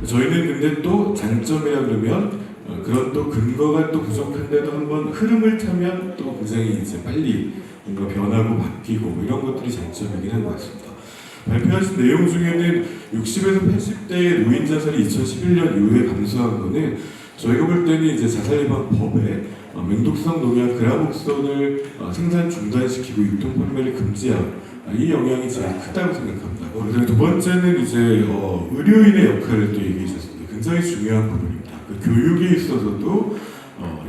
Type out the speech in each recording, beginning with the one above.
저희는 근데 또 장점이라 그러면 그런 또 근거가 또 부족한데도 한번 흐름을 타면 또 굉장히 이제 빨리 뭔가 변하고 바뀌고 뭐 이런 것들이 장점이긴 한 것 같습니다. 발표하신 내용 중에는 60에서 80대의 노인 자살이 2011년 이후에 감소한 거는 저희가 볼 때는 이제 자살 예방 법에 맹독성 농약 그라복손을 생산 중단시키고 유통 판매를 금지한 이 영향이 제일 크다고 생각합니다. 그리고 두 번째는 이제 의료인의 역할을 또 얘기해 주셨습니다. 굉장히 중요한 부분입니다. 그 교육에 있어서도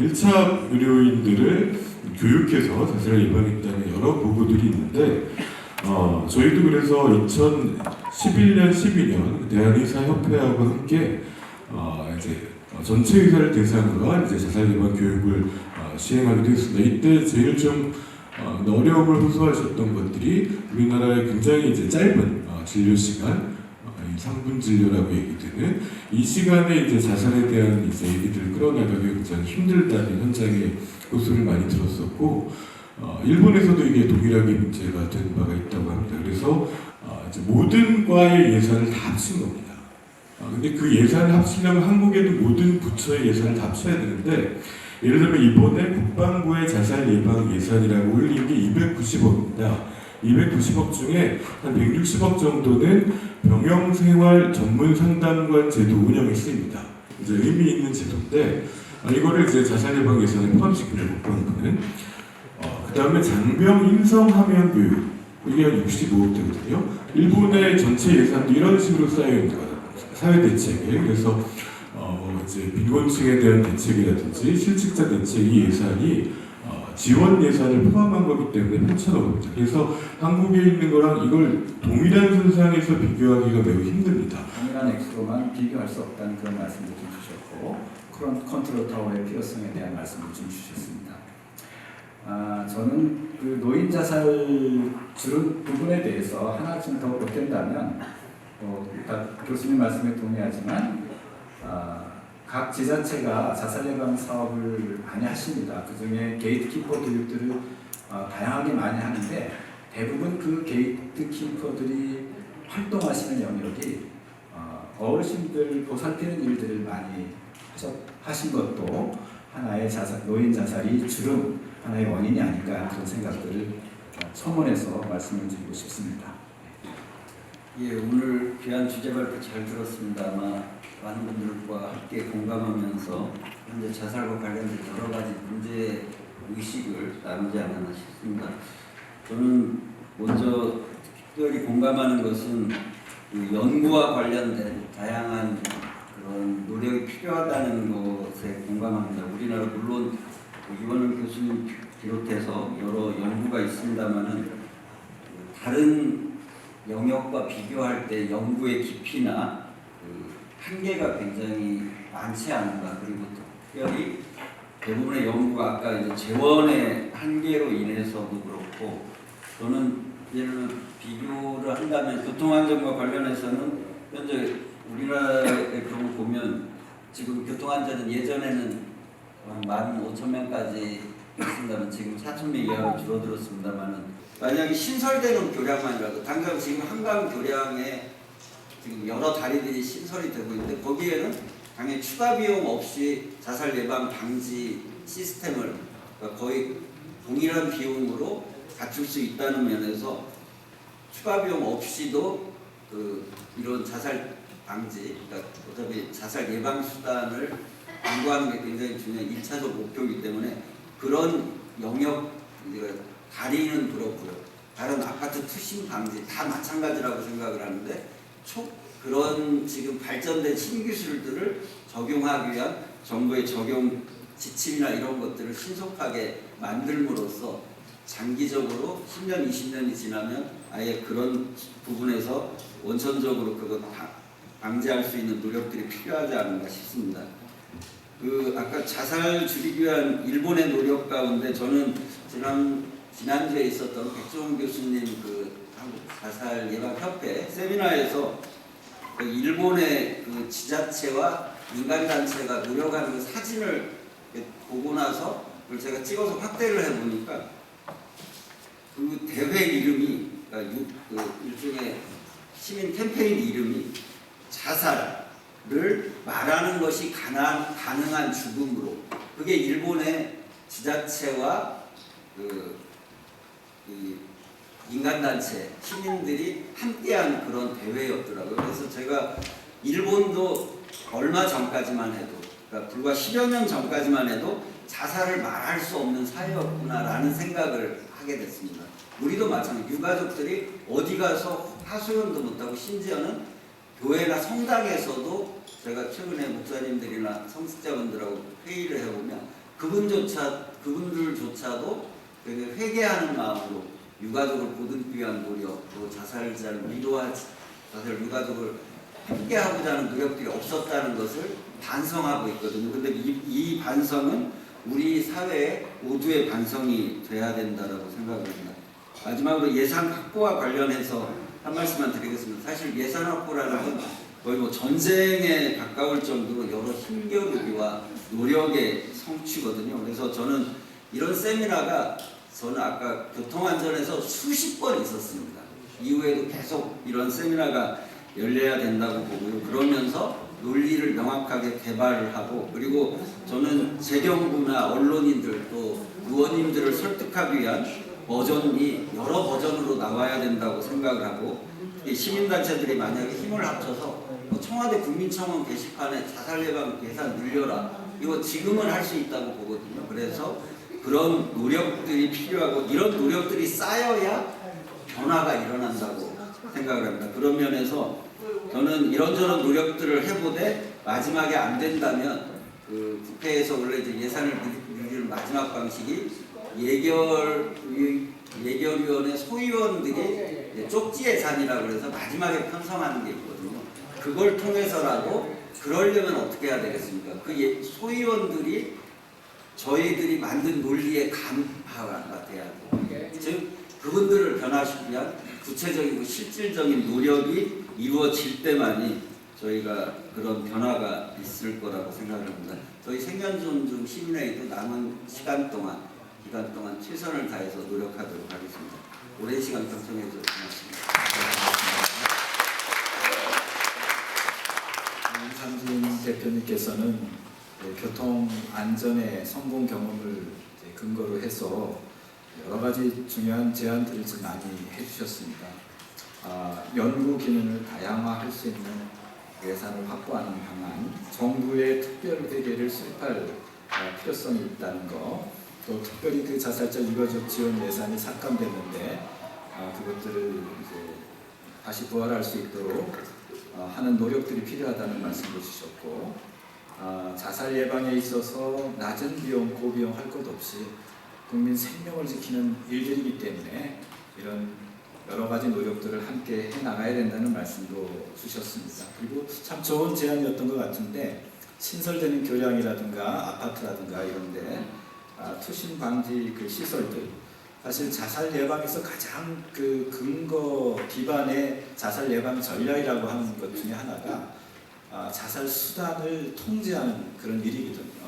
1차 의료인들을 교육해서 자살을 예방했다는 여러 보고들이 있는데 저희도 그래서 2011년, 12년 대한의사협회하고 함께 이제 전체 의사를 대상으로 이제 자살 예방 교육을 시행하기도 했습니다. 이때 제일 좀 어려움을 호소하셨던 것들이 우리나라의 굉장히 이제 짧은 진료 시간, 3분 진료라고 얘기되는 이 시간에 이제 자살에 대한 이제 얘기들을 끌어나가기 굉장히 힘들다는 현장의 호소를 많이 들었었고, 일본에서도 이게 동일하게 문제가 된 바가 있다고 합니다. 그래서 이제 모든 과의 예산을 다 합친 겁니다. 근데 그 예산을 합치려면 한국에도 모든 부처의 예산을 다 합쳐야 되는데, 예를 들면 이번에 국방부의 자살 예방 예산이라고 올린 게 290억입니다. 290억 중에 한 160억 정도는 병영생활 전문 상담관 제도 운영에 쓰입니다. 이제 의미 있는 제도인데 이거를 이제 자살 예방 예산에 포함시키려고 국방부는 그 다음에 장병 인성 함양 교육 이게 한 65억 되거든요. 일본의 전체 예산도 이런 식으로 쌓여 있는 거예요. 사회 대책에 그래서 이제 빈곤층에 대한 대책이라든지 실직자 대책 이 예산이 지원 예산을 포함한 거기 때문에 8천억입니다. 그래서 한국에 있는 거랑 이걸 동일한 선상에서 비교하기가 매우 힘듭니다. 동일한 액수로만 비교할 수 없다는 그런 말씀을 좀 주셨고, 그런 컨트롤 타워의 필요성에 대한 말씀을 좀 주셨습니다. 저는 그 노인 자살 주름 부분에 대해서 하나 좀 더 보탠다면, 교수님 말씀에 동의하지만 각 지자체가 자살 예방 사업을 많이 하십니다. 그 중에 게이트키퍼 교육들을 다양하게 많이 하는데 대부분 그 게이트키퍼들이 활동하시는 영역이 어르신들 보살피는 일들을 많이 하신 것도 하나의 노인 자살이 주름 하나의 원인이 아닐까 그런 생각들을 첨언해서 말씀을 드리고 싶습니다. 예, 오늘 귀한 주제 발표 잘 들었습니다. 아마 많은 분들과 함께 공감하면서 현재 자살과 관련된 여러 가지 문제 의식을 나누지 않았나 싶습니다. 저는 먼저 특별히 공감하는 것은 그 연구와 관련된 다양한 그런 노력이 필요하다는 것에 공감합니다. 우리나라 물론 이원훈 교수님 비롯해서 여러 연구가 있습니다만은 다른 영역과 비교할 때 연구의 깊이나 그 한계가 굉장히 많지 않은가. 그리고 특별히 대부분의 연구가 아까 이제 재원의 한계로 인해서도 그렇고, 저는 예를 들어 비교를 한다면 교통안전과 관련해서는 현재 우리나라의 경우 보면 지금 교통안전은 예전에는 15,000명까지 했습니다만 지금 4,000명 이하로 줄어들었습니다만은, 만약에 신설되는 교량만이라도 당장 지금 한강 교량에 지금 여러 다리들이 신설이 되고 있는데 거기에는 당연히 추가 비용 없이 자살 예방 방지 시스템을 거의 동일한 비용으로 갖출 수 있다는 면에서 추가 비용 없이도 이런 자살 방지, 그러니까 어차피 자살 예방 수단을 강구하는 게 굉장히 중요한 1차적 목표이기 때문에 그런 영역, 다리는 그렇고요. 다른 아파트 투신 방지 다 마찬가지라고 생각을 하는데 그런 지금 발전된 신기술들을 적용하기 위한 정부의 적용 지침이나 이런 것들을 신속하게 만들므로써 장기적으로 10년, 20년이 지나면 아예 그런 부분에서 원천적으로 그것 방지할 수 있는 노력들이 필요하지 않은가 싶습니다. 아까 자살 줄이기 위한 일본의 노력 가운데 저는 지난주에 있었던 백종원 교수님 한국 자살 예방 협회 세미나에서 일본의 지자체와 민간단체가 노력하는 사진을 보고 나서 그걸 제가 찍어서 확대를 해보니까 그 대회 이름이 일종의 시민 캠페인 이름이 자살, 말하는 것이 가능한 죽음으로, 그게 일본의 지자체와 이 인간단체, 시민들이 함께한 그런 대회였더라고요. 그래서 제가 일본도 얼마 전까지만 해도, 그러니까 불과 10여 년 전까지만 해도 자살을 말할 수 없는 사회였구나라는 생각을 하게 됐습니다. 우리도 마찬가지, 유가족들이 어디 가서 하소연도 못하고, 심지어는 교회나 성당에서도 제가 최근에 목사님들이나 성직자분들하고 회의를 해보면 그분들조차도 되게 회개하는 마음으로 유가족을 보듬기 위한 노력, 또 자살 유가족을 함께하고자 하는 노력들이 없었다는 것을 반성하고 있거든요. 근데 이 반성은 우리 사회의 모두의 반성이 돼야 된다고 생각합니다. 마지막으로 예산 확보와 관련해서 한 말씀만 드리겠습니다. 사실 예산 확보라는 건 거의 뭐 전쟁에 가까울 정도로 여러 힘겨루기와 노력의 성취거든요. 그래서 저는 이런 세미나가, 저는 아까 교통안전에서 수십 번 있었습니다. 이후에도 계속 이런 세미나가 열려야 된다고 보고요. 그러면서 논리를 명확하게 개발을 하고, 그리고 저는 재경부나 언론인들 또 의원님들을 설득하기 위한 버전이 여러 버전으로 나와야 된다고 생각을 하고, 시민단체들이 만약에 힘을 합쳐서 청와대 국민청원 게시판에 자살 예방 예산 늘려라, 이거 지금은 할 수 있다고 보거든요. 그래서 그런 노력들이 필요하고, 이런 노력들이 쌓여야 변화가 일어난다고 생각을 합니다. 그런 면에서 저는 이런저런 노력들을 해보되 마지막에 안 된다면 그 국회에서 원래 이제 예산을 늘리는 마지막 방식이 예결위원회 소위원들이 쪽지 예산이라고 해서 마지막에 편성하는 게 있거든요. 그걸 통해서라도, 그러려면 어떻게 해야 되겠습니까? 그 소위원들이 저희들이 만든 논리에 감화가 돼야 돼요. 즉 그분들을 변화시키기 위한 구체적이고 실질적인 노력이 이루어질 때만이 저희가 그런 변화가 있을 거라고 생각합니다. 저희 생명존중 시민회의도 남은 기간 동안 최선을 다해서 노력하도록 하겠습니다. 오랜 시간 경청해 주셔서 고맙습니다. 이상진 대표님께서는 교통 안전의 성공 경험을 근거로 해서 여러 가지 중요한 제안들을 좀 많이 해주셨습니다. 연구 기능을 다양화할 수 있는 예산을 확보하는 방안, 정부의 특별 회계를 수립할 필요성이 있다는 것, 또 특별히 그 자살자 유가족 지원 예산이 삭감됐는데 그것들을 이제 다시 부활할 수 있도록 하는 노력들이 필요하다는 말씀도 주셨고, 자살 예방에 있어서 낮은 비용, 고비용 할 것 없이 국민 생명을 지키는 일들이기 때문에 이런 여러 가지 노력들을 함께 해나가야 된다는 말씀도 주셨습니다. 그리고 참 좋은 제안이었던 것 같은데, 신설되는 교량이라든가 아파트라든가 이런데 투신 방지 그 시설들, 사실 자살 예방에서 가장 그 근거 기반의 자살 예방 전략이라고 하는 것 중에 하나가 자살 수단을 통제하는 그런 일이거든요.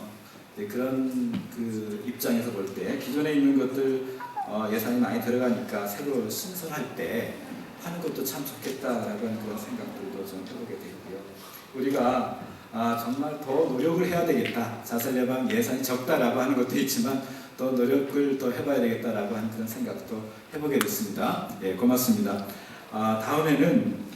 그런 그 입장에서 볼 때 기존에 있는 것들 예산이 많이 들어가니까 새로 신설할 때 하는 것도 참 좋겠다라고 하는 그런 생각들도 좀 해보게 되고요. 우리가 정말 더 노력을 해야 되겠다. 자살 예방 예산이 적다라고 하는 것도 있지만 더 노력을 더 해봐야 되겠다라고 하는 그런 생각도 해보게 됐습니다. 예, 고맙습니다. 다음에는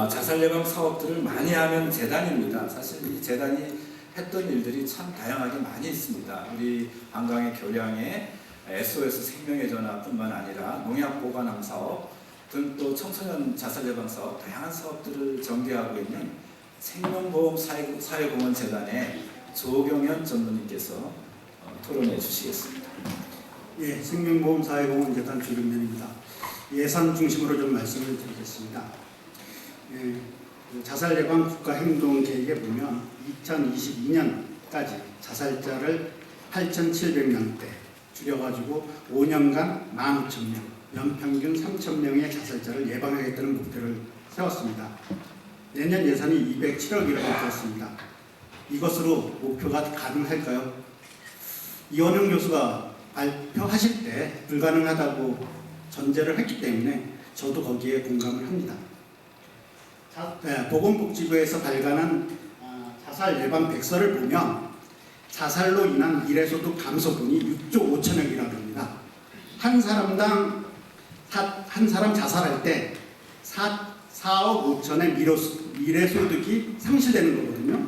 자살 예방 사업들을 많이 하는 재단입니다. 사실 이 재단이 했던 일들이 참 다양하게 많이 있습니다. 우리 한강의 교량에 SOS 생명의 전화뿐만 아니라 농약 보관함 사업 등 또 청소년 자살 예방 사업, 다양한 사업들을 전개하고 있는 생명보험 사회공헌재단의 조경현 전무님께서 토론해 주시겠습니다. 예, 생명보험 사회공헌재단 조경현입니다. 예산 중심으로 좀 말씀을 드리겠습니다. 예, 자살 예방 국가행동계획에 보면 2022년까지 자살자를 8,700명대 줄여가지고 5년간 15,000명, 연평균 3,000명의 자살자를 예방하겠다는 목표를 세웠습니다. 내년 예산이 207억이라고 들었습니다. 이것으로 목표가 가능할까요? 이원영 교수가 발표하실 때 불가능하다고 전제를 했기 때문에 저도 거기에 공감을 합니다. 보건복지부에서 발간한 자살 예방 백서를 보면 자살로 인한 미래소득 감소분이 6조 5천억이라고 합니다. 한 사람당 한 사람 자살할 때 4억 5천의 미래소득이 상실되는 거거든요.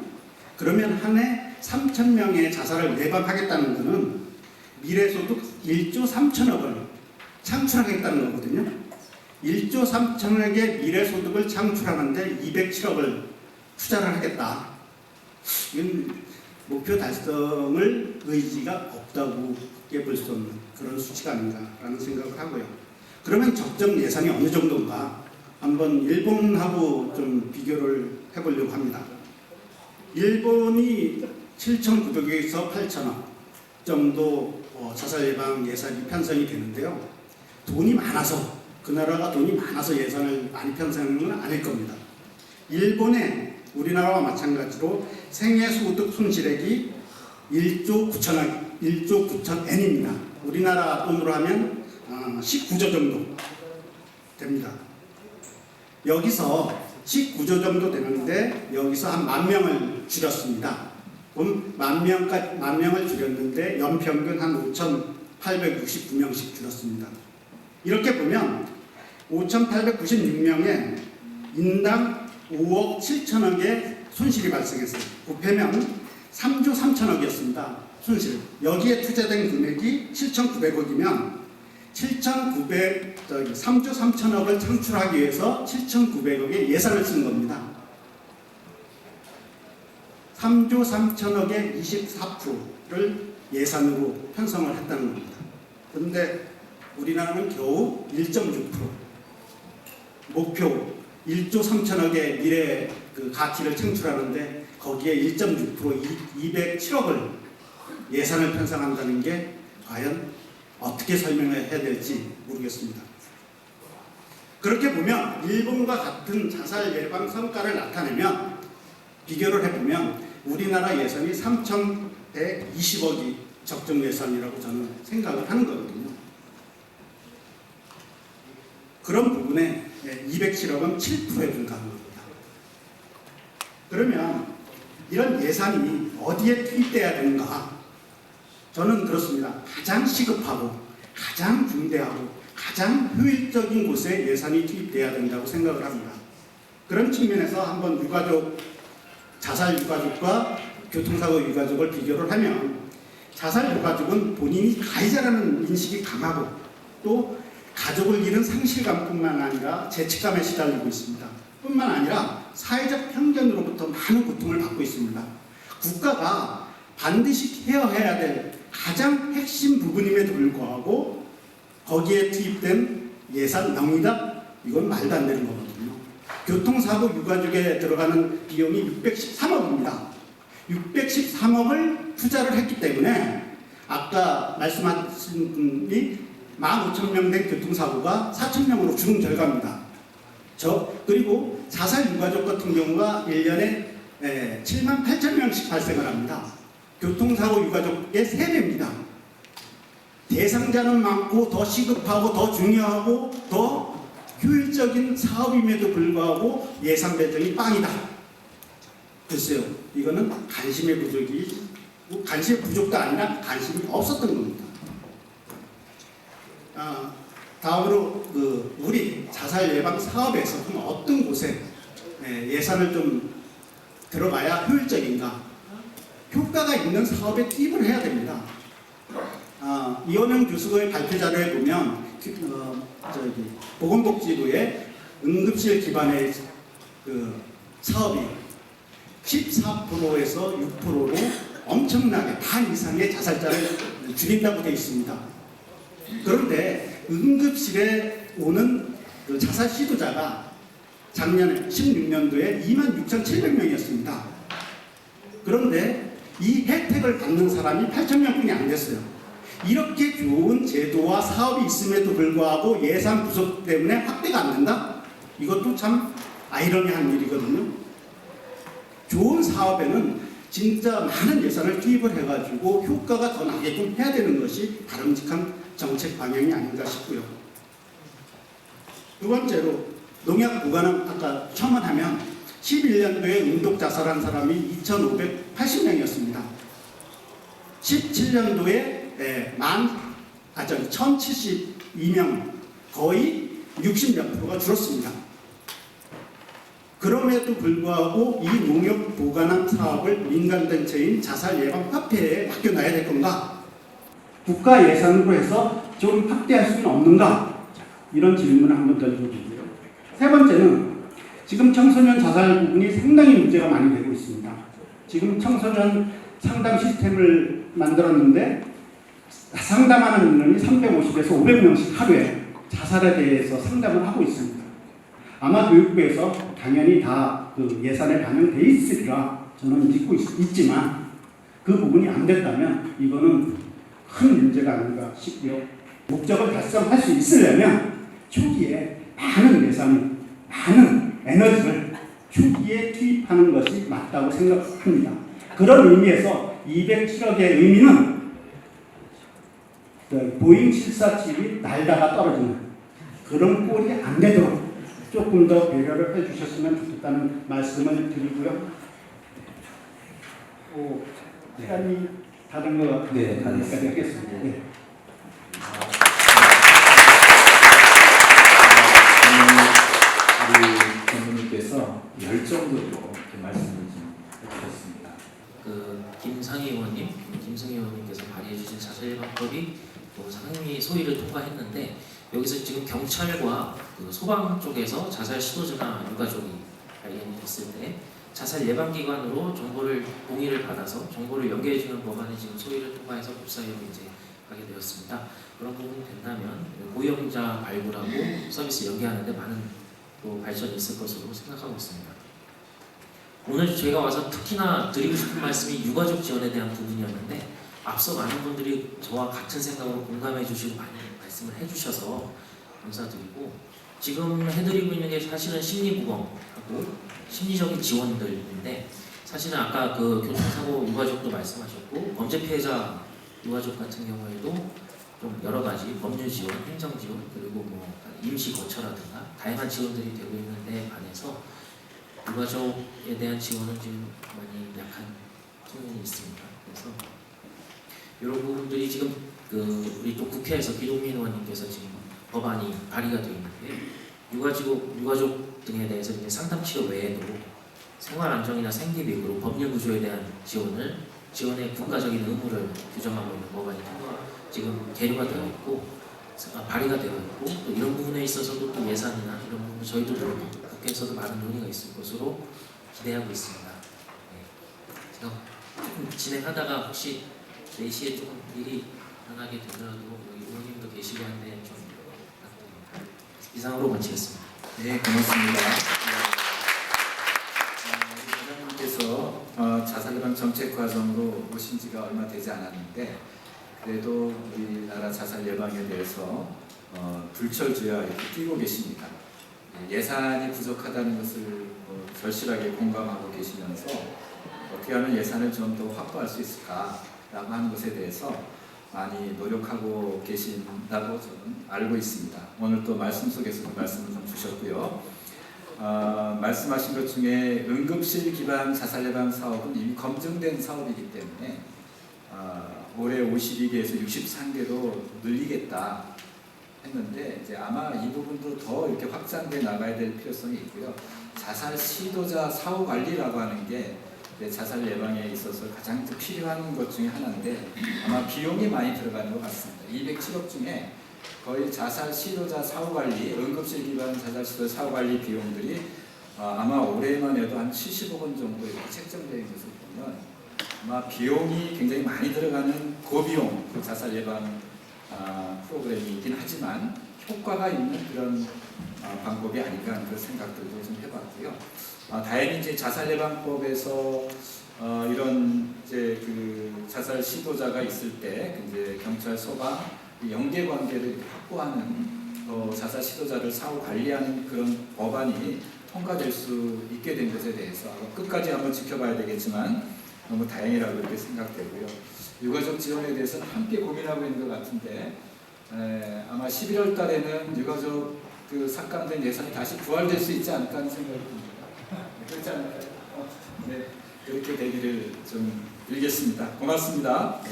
그러면 한 해 3천 명의 자살을 예방하겠다는 것은 미래소득 1조 3천억을 창출하겠다는 거거든요. 1조 3천억의 미래소득을 창출하는데 207억을 투자를 하겠다. 이건 목표 달성을 의지가 없다고 볼 수 없는 그런 수치가 아닌가라는 생각을 하고요. 그러면 적정 예산이 어느 정도인가 한번 일본하고 좀 비교를 해보려고 합니다. 일본이 7,900억에서 8,000억 정도 자살 예방 예산이 편성이 되는데요. 돈이 많아서 그 나라가 돈이 많아서 예산을 많이 편성하는 건 아닐 겁니다. 일본의 우리나라와 마찬가지로 생애소득 손실액이 1조 9천엔입니다. 우리나라 돈으로 하면 19조 정도 됩니다. 여기서 19조 정도 되는데 여기서 한 10,000명을 줄였습니다. 그럼 10,000명을 줄였는데 연평균 한 5,869명씩 줄였습니다. 이렇게 보면 5,896명에 인당 5억 7천억의 손실이 발생했어요. 곱하면 3조 3천억이었습니다. 손실. 여기에 투자된 금액이 7,900억이면 3조 3천억을 창출하기 위해서 7,900억의 예산을 쓴 겁니다. 3조 3천억의 24%를 예산으로 편성을 했다는 겁니다. 그런데 우리나라는 겨우 1.6%. 목표 1조 3천억의 미래 가치를 창출하는데 거기에 1.6% 207억을 예산을 편성한다는 게 과연 어떻게 설명을 해야 될지 모르겠습니다. 그렇게 보면 일본과 같은 자살 예방 성과를 나타내면 비교를 해보면 우리나라 예산이 3,120억이 적정 예산이라고 저는 생각을 하는 거거든요. 그런 부분에 207억은 7%에 불과한 겁니다. 그러면 이런 예산이 어디에 투입돼야 되는가? 저는 그렇습니다. 가장 시급하고 가장 중대하고 가장 효율적인 곳에 예산이 투입돼야 된다고 생각을 합니다. 그런 측면에서 한번 자살 유가족과 교통사고 유가족을 비교를 하면 자살 유가족은 본인이 가해자라는 인식이 강하고 또 가족을 잃은 상실감뿐만 아니라 죄책감에 시달리고 있습니다. 뿐만 아니라 사회적 편견으로부터 많은 고통을 받고 있습니다. 국가가 반드시 케어해야 될 가장 핵심 부분임에도 불구하고 거기에 투입된 예산 명의다? 이건 말도 안 되는 거거든요. 교통사고 유가족에 들어가는 비용이 613억입니다. 613억을 투자를 했기 때문에 아까 말씀하신 분이 15,000명 된 교통사고가 4,000명으로 줄은 결과입니다. 그리고 자살 유가족 같은 경우가 1년에 78,000명씩 발생을 합니다. 교통사고 유가족의 3배입니다. 대상자는 많고 더 시급하고 더 중요하고 더 효율적인 사업임에도 불구하고 예산 배정이 빵이다. 글쎄요, 이거는 관심의 부족도 아니라 관심이 없었던 겁니다. 다음으로 우리 자살 예방 사업에서 그럼 어떤 곳에 예산을 좀 들어가야 효율적인가? 효과가 있는 사업에 투입을 해야 됩니다. 이원영 교수의 발표 자료에 보면 보건복지부의 응급실 기반의 사업이 14%에서 6%로 엄청나게 반 이상의 자살자를 줄인다고 되어 있습니다. 그런데 응급실에 오는 자살 시도자가 작년에 16년도에 26,700명이었습니다. 그런데 이 혜택을 받는 사람이 8,000명뿐이 안 됐어요. 이렇게 좋은 제도와 사업이 있음에도 불구하고 예산 부족 때문에 확대가 안 된다? 이것도 참 아이러니한 일이거든요. 좋은 사업에는 진짜 많은 예산을 투입을 해가지고 효과가 더 나게끔 해야 되는 것이 바람직한 정책 방향이 아닌가 싶고요. 두 번째로 농약 보관은 아까 첨언하면 11년도에 응독 자살한 사람이 2,580명이었습니다. 17년도에 1,072명, 거의 60몇 프로가 줄었습니다. 그럼에도 불구하고 이 농협 보관함 사업을 민간단체인 자살예방협회에 맡겨놔야 될 건가? 국가 예산으로 해서 좀 확대할 수는 없는가? 이런 질문을 한번 던져보고요. 세 번째는 지금 청소년 자살 부분이 상당히 문제가 많이 되고 있습니다. 지금 청소년 상담 시스템을 만들었는데 상담하는 인원이 350에서 500명씩 하루에 자살에 대해서 상담을 하고 있습니다. 아마 교육부에서 당연히 다 그 예산에 반영돼 있으리라 저는 믿고 있지만 그 부분이 안 됐다면 이거는 큰 문제가 아닌가 싶고요. 목적을 달성할 수 있으려면 초기에 많은 예산, 많은 에너지를 초기에 투입하는 것이 맞다고 생각합니다. 그런 의미에서 207억의 의미는 보잉 747이 날다가 떨어지는 그런 꼴이 안 되도록 조금 더 배려를 해주셨으면 좋겠다는 말씀을 드리고요. 시간이 다른 거 네, 여기까지 하겠습니다. 네. 우리 전무님께서 열정적으로 이렇게 말씀을 좀 해주셨습니다. 김상희 의원님께서 발의해주신 자살예방법이 상임위 소위를 통과했는데 여기서 지금 경찰과 소방 쪽에서 자살 시도자나 유가족이 발견이 됐을 때 자살 예방기관으로 정보를 동의를 받아서 정보를 연계해주는 법안이 지금 소위를 통과해서 법사위로 이제 가게 되었습니다. 그런 부분이 된다면 고위험자 발굴하고 서비스 연계하는데 많은 또 발전이 있을 것으로 생각하고 있습니다. 오늘 저희가 와서 특히나 드리고 싶은 말씀이 유가족 지원에 대한 부분이었는데 앞서 많은 분들이 저와 같은 생각으로 공감해 주시고 많이 말씀을 해주셔서 감사드리고 지금 해드리고 있는 게 사실은 심리부검하고 심리적인 지원들인데 사실은 아까 교통사고 유가족도 말씀하셨고 범죄 피해자 유가족 같은 경우에도 좀 여러 가지 법률 지원, 행정 지원 그리고 임시 거처라든가 다양한 지원들이 되고 있는데 반해서 유가족에 대한 지원은 지금 많이 약한 측면이 있습니다. 그래서 이런 부분들이 지금 우리 또 국회에서 기동민 의원님께서 지금 법안이 발의가 되어 있는데 유가족 등에 대해서 이제 상담 치료 외에도 생활 안정이나 생계 비용으로 법률 구조에 대한 지원의 국가적인 의무를 규정하고 있는 법안이 지금 계류가 되어 있고 발의가 되어 있고 또 이런 부분에 있어서도 또 예산이나 이런 부분 저희도 그렇고 국회에서도 많은 논의가 있을 것으로 기대하고 있습니다. 네. 제가 조금 진행하다가 혹시 4시에 조금 일이 일어나게 되더라도 여기 의원님도 계시고 한데 좀 부탁드립니다. 이상으로 마치겠습니다. 네, 고맙습니다. 우리 회장님께서 자살예방 정책 과정으로 오신 지가 얼마 되지 않았는데 그래도 우리나라 자살 예방에 대해서 불철주야 이렇게 뛰고 계십니다. 예산이 부족하다는 것을 절실하게 공감하고 계시면서 어떻게 하면 예산을 좀 더 확보할 수 있을까라고 하는 것에 대해서 많이 노력하고 계신다고 저는 알고 있습니다. 오늘 또 말씀 속에서도 말씀을 좀 주셨고요. 말씀하신 것 중에 응급실 기반 자살 예방 사업은 이미 검증된 사업이기 때문에 올해 52개에서 63개로 늘리겠다 했는데 이제 아마 이 부분도 더 이렇게 확장돼 나가야 될 필요성이 있고요. 자살 시도자 사후 관리라고 하는 게 자살 예방에 있어서 가장 필요한 것 중에 하나인데 아마 비용이 많이 들어가는 것 같습니다. 207억 중에 거의 자살 시도자 사후 관리, 응급실 기반 자살 시도자 사후 관리 비용들이 아마 올해만 해도 한 70억 원 정도 이렇게 책정되어 있는 것을 보면 아마 비용이 굉장히 많이 들어가는 고비용 자살 예방 프로그램이긴 하지만 효과가 있는 그런 방법이 아닌가 하는 그런 생각들도 좀 해봤고요. 다행히 이제 자살 예방법에서 이런 이제 그 자살 시도자가 있을 때 이제 경찰, 소방 연계 관계를 확보하는 자살 시도자를 사후 관리하는 그런 법안이 통과될 수 있게 된 것에 대해서 끝까지 한번 지켜봐야 되겠지만 너무 다행이라고 이렇게 생각되고요. 유가족 지원에 대해서는 함께 고민하고 있는 것 같은데 아마 11월 달에는 유가족 그 삭감된 예산이 다시 부활될 수 있지 않을까 하는 생각이 듭니다. 그렇지 않을까요? 네, 그렇게 되기를 좀 빌겠습니다. 고맙습니다. 네.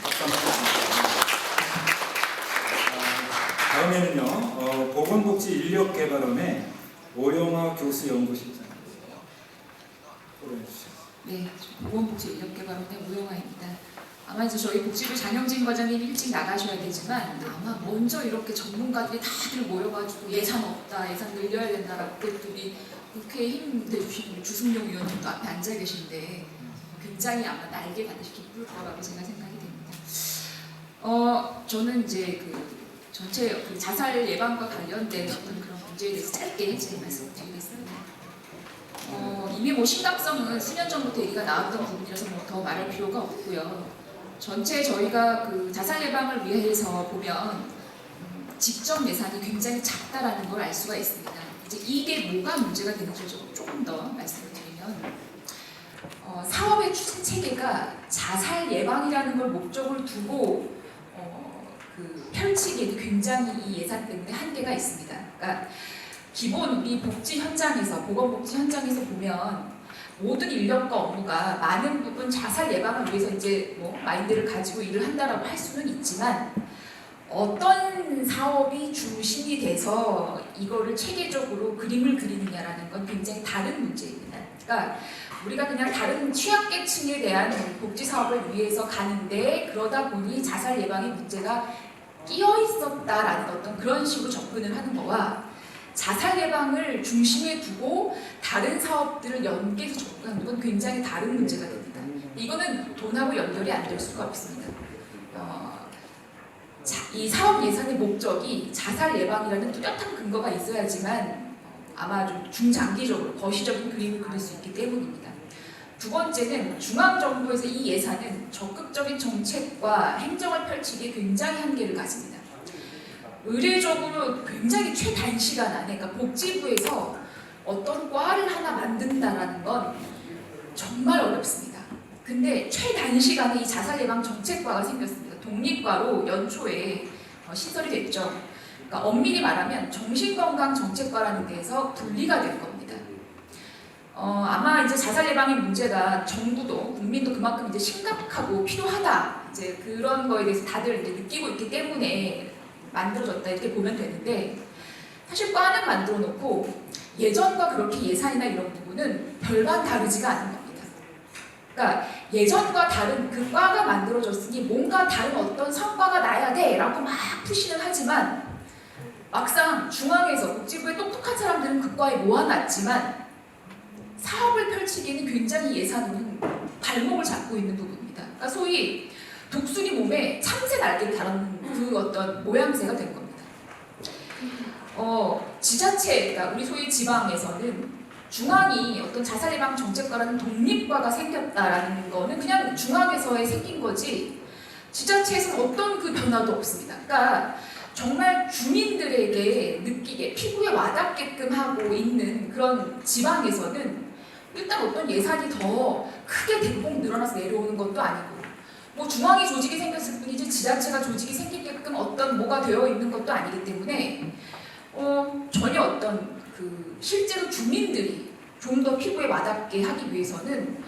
박수 한번 주시죠. 다음에는요, 보건복지인력개발원의 오영아 교수연구실장입니다. 소개해 주시죠. 네, 보건복지인력개발원의 오영아입니다. 아마 이제 저희 복지부 장영진 과장님 일찍 나가셔야 되지만 아마 먼저 이렇게 전문가들이 다들 모여가지고 예산 없다, 예산 늘려야 된다라고 우리 국회에 힘내주신 우리 주승용 의원님도 앞에 앉아 계신데 굉장히 아마 날개 반드시 기쁠 거라고 제가 생각이 됩니다. 저는 이제 그 전체 그 자살 예방과 관련된 어떤 그런 문제에 대해서 짧게 제 말씀드리겠습니다. 이미 뭐 심각성은 수년 전부터 얘기가 나왔던 부분이라서 뭐 더 말할 필요가 없고요. 전체 저희가 그 자살 예방을 위해서 보면 직접 예산이 굉장히 작다라는 걸 알 수가 있습니다. 이제 이게 뭐가 문제가 되는지 조금 더 말씀을 드리면 사업의 추진 체계가 자살 예방이라는 걸 목적을 두고 그 펼치기에는 굉장히 이 예산 때문에 한계가 있습니다. 그러니까 기본 우리 복지 현장에서 보건복지 현장에서 보면 모든 인력과 업무가 많은 부분 자살 예방을 위해서 이제 뭐 마인드를 가지고 일을 한다라고 할 수는 있지만 어떤 사업이 중심이 돼서 이거를 체계적으로 그림을 그리느냐라는 건 굉장히 다른 문제입니다. 그러니까 우리가 그냥 다른 취약계층에 대한 복지 사업을 위해서 가는데 그러다 보니 자살 예방의 문제가 끼어 있었다라는 어떤 그런 식으로 접근을 하는 거와 자살 예방을 중심에 두고 다른 사업들을 연계해서 접근하는 건 굉장히 다른 문제가 됩니다. 이거는 돈하고 연결이 안 될 수가 없습니다. 이 사업 예산의 목적이 자살 예방이라는 뚜렷한 근거가 있어야지만 아마 좀 중장기적으로 거시적인 그림을 그릴 수 있기 때문입니다. 두 번째는 중앙정부에서 이 예산은 적극적인 정책과 행정을 펼치기에 굉장히 한계를 가집니다. 의례적으로 굉장히 최단시간 안에, 그러니까 복지부에서 어떤 과를 하나 만든다라는 건 정말 어렵습니다. 근데 최단시간에 이 자살 예방 정책과가 생겼습니다. 독립과로 연초에 신설이 됐죠. 그러니까 엄밀히 말하면 정신건강정책과라는 데에서 분리가 될 겁니다. 아마 이제 자살 예방의 문제가 정부도 국민도 그만큼 이제 심각하고 필요하다 이제 그런 거에 대해서 다들 이제 느끼고 있기 때문에 만들어졌다 이렇게 보면 되는데 사실 과는 만들어 놓고 예전과 그렇게 예산이나 이런 부분은 별반 다르지가 않은 겁니다. 그러니까 예전과 다른 그 과가 만들어졌으니 뭔가 다른 어떤 성과가 나야 돼라고 막 푸시는 하지만 막상 중앙에서 복지부에 똑똑한 사람들은 그 과에 모아놨지만 사업을 펼치기에는 굉장히 예산은 발목을 잡고 있는 부분입니다. 그러니까 소위 독수리 몸에 참새 날개를 달았는 그 어떤 모양새가 된 겁니다. 지자체, 그러니까 우리 소위 지방에서는 중앙이 어떤 자살 예방 정책과라는 독립과가 생겼다라는 거는 그냥 중앙에서의 생긴 거지 지자체에서는 어떤 그 변화도 없습니다. 그러니까 정말 주민들에게 느끼게 피부에 와닿게끔 하고 있는 그런 지방에서는 일단 어떤 예산이 더 크게 대폭 늘어나서 내려오는 것도 아니고 뭐 중앙이 조직이 생겼을 뿐이지 지자체가 조직이 생기게끔 어떤 뭐가 되어 있는 것도 아니기 때문에 전혀 어떤 그 실제로 주민들이 좀 더 피부에 와닿게 하기 위해서는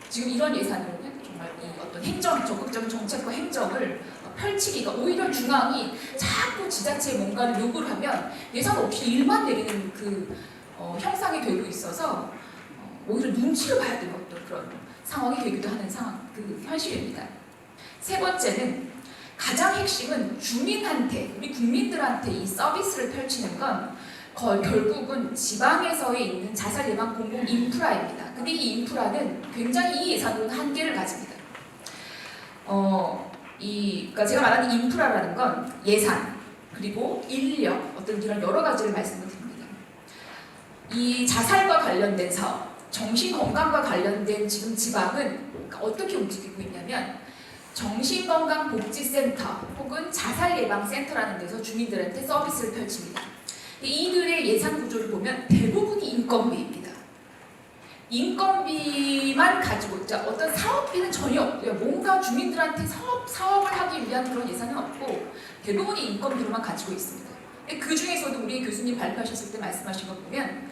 지금 이런 예산으로는 정말 이 어떤 행정, 적극적인 정책과 행정을 펼치기가 오히려 중앙이 자꾸 지자체에 뭔가를 요구를 하면 예산 없이 일만 내리는 그 형상이 되고 있어서 오히려 눈치를 봐야 되는 어떤 그런 상황이 되기도 하는 상황, 그 현실입니다. 세 번째는 가장 핵심은 주민한테, 우리 국민들한테 이 서비스를 펼치는 건 결국은 지방에서에 있는 자살 예방 공공 인프라입니다. 근데 이 인프라는 굉장히 이 예산으로는 한계를 가집니다. 그러니까 제가 말하는 인프라라는 건 예산, 그리고 인력, 어떤 이런 여러 가지를 말씀을 드립니다. 이 자살과 관련된 사업, 정신건강과 관련된 지금 지방은 어떻게 움직이고 있냐면 정신건강복지센터 혹은 자살예방센터라는 데서 주민들한테 서비스를 펼칩니다. 이들의 예산 구조를 보면 대부분이 인건비입니다. 인건비만 가지고 어떤 사업비는 전혀 없고요. 뭔가 주민들한테 사업을 하기 위한 그런 예산은 없고 대부분이 인건비로만 가지고 있습니다. 그 중에서도 우리 교수님 발표하셨을 때 말씀하신 거 보면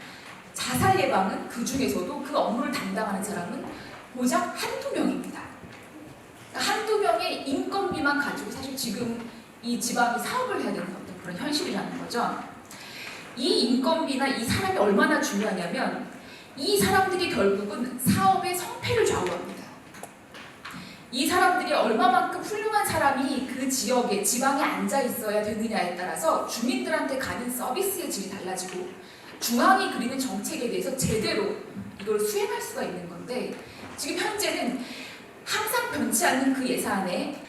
자살 예방은 그 중에서도 그 업무를 담당하는 사람은 고작 한두 명입니다. 그러니까 한두 명의 인건비만 가지고 사실 지금 이 지방이 사업을 해야 되는 어떤 그런 현실이라는 거죠. 이 인건비나 이 사람이 얼마나 중요하냐면 이 사람들이 결국은 사업의 성패를 좌우합니다. 이 사람들이 얼마만큼 훌륭한 사람이 그 지역에 지방에 앉아 있어야 되느냐에 따라서 주민들한테 가는 서비스의 질이 달라지고 중앙이 그리는 정책에 대해서 제대로 이걸 수행할 수가 있는 건데 지금 현재는 항상 변치 않는 그 예산에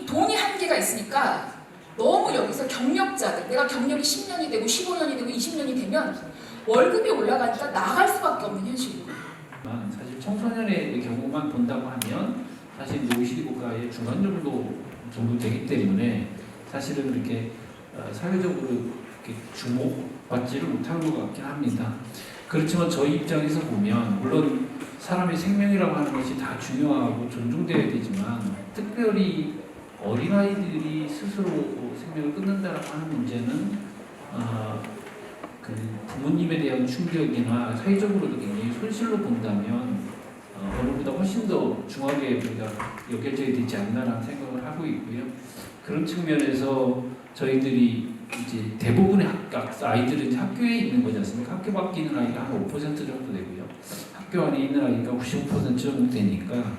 돈이 한계가 있으니까 너무 여기서 경력자들, 내가 경력이 10년이 되고 15년이 되고 20년이 되면 월급이 올라가니까 나갈 수밖에 없는 현실입니다. 사실 청소년의 경우만 본다고 하면 사실 이제 OECD 국가의 중간 정도 되기 때문에 사실은 이렇게 사회적으로 이렇게 주목받지를 못한 것 같긴 합니다. 그렇지만 저희 입장에서 보면 물론 사람의 생명이라고 하는 것이 다 중요하고 존중돼야 되지만 특별히 어린아이들이 스스로 생명을 끊는다라고 하는 문제는 그 부모님에 대한 충격이나 사회적으로도 굉장히 손실로 본다면 어느보다 훨씬 더 중하게 우리가 여겨져야 되지 않나라는 생각을 하고 있고요. 그런 측면에서 저희들이 이제 대부분의 아이들은 이제 학교에 있는 거지 않습니까? 학교 밖에 있는 아이가 한 5% 정도 되고요. 학교 안에 있는 아이가 95% 정도 되니까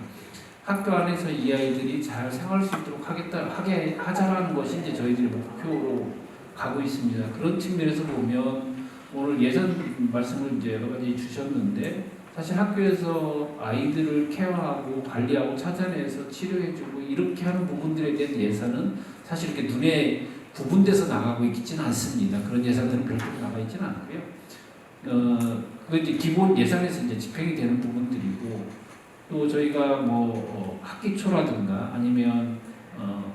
학교 안에서 이 아이들이 잘 생활할 수 있도록 하게 하자라는 것이 이제 저희들의 목표로 가고 있습니다. 그런 측면에서 보면 오늘 예산 말씀을 이제 여러 가지 주셨는데 사실 학교에서 아이들을 케어하고 관리하고 찾아내서 치료해주고 이렇게 하는 부분들에 대한 예산은 사실 이렇게 눈에 구분돼서 나가고 있지는 않습니다. 그런 예산들은 별도로 나가 있지는 않고요. 그 이제 기본 예산에서 이제 집행이 되는 부분들이고 또 저희가 학기 초라든가 아니면